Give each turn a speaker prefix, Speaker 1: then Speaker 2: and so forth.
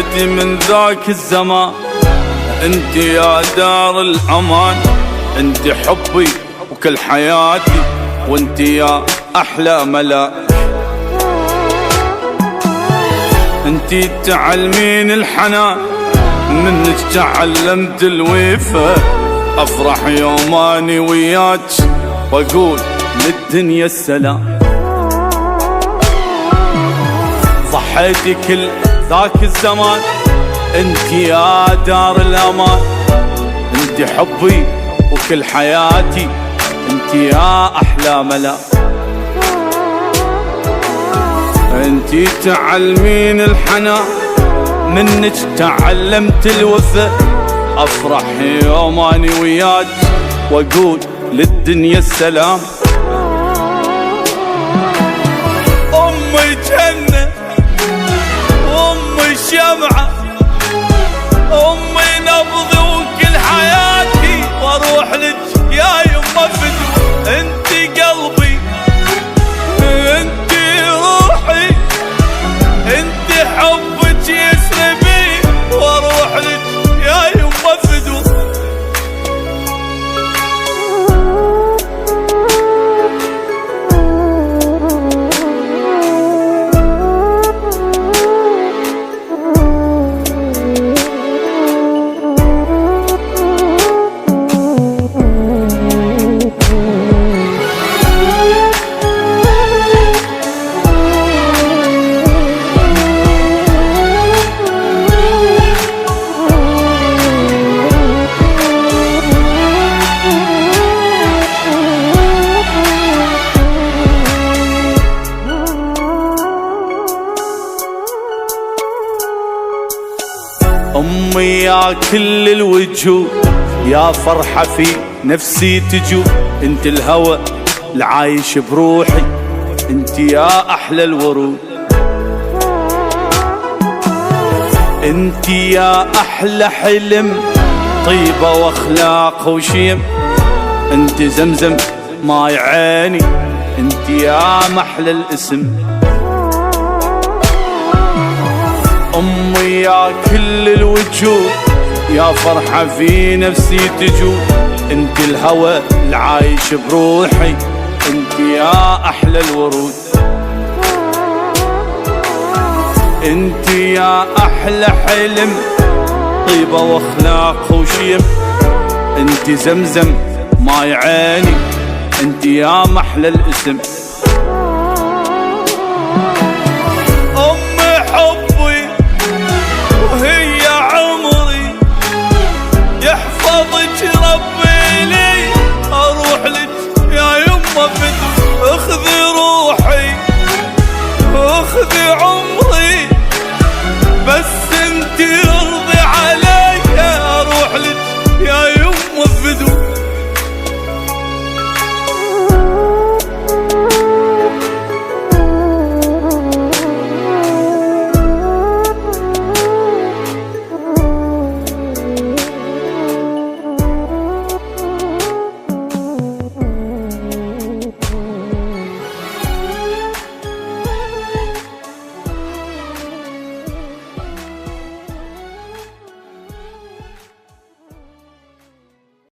Speaker 1: ضحيتي من ذاك الزمان، انت يا دار الامان، انت حبي وكل حياتي، وانت يا احلى ملاك. انت تعلمين الحنان، منك تعلمت الوفا، افرح يوم اني وياك واقول للدنيا السلام. ضحيتي كل ذاك الزمان، انت يا دار الامان، انت حبي وكل حياتي، انت يا احلى ملاك. انت تعلمين الحنان، منك تعلمت الوفا، افرح يوم اني وياك واقول للدنيا السلام. امي جنة وامي شمعة، امي نبضي وكل حياتي، واروح لك يا يما فدوة. انت قلبي، انت روحي، انت حبك يسربي، واروح لك يا يما فدوة. أمي يا كل الوجوه، يا فرحة في نفسي تجو، انت الهوى العايش بروحي، انت يا أحلى الورود. انت يا أحلى حلم، طيبة واخلاق وشيم، انت زمزم ماي عيني، انت يا محلى الاسم. أمي يا كل الوجوه، يا فرحة في نفسي تجو، انت الهوى العايش بروحي، انت يا أحلى الورود. انت يا أحلى حلم، طيبة واخلاق وشيم، انت زمزم ماي عيني، انت يا محلى الاسم.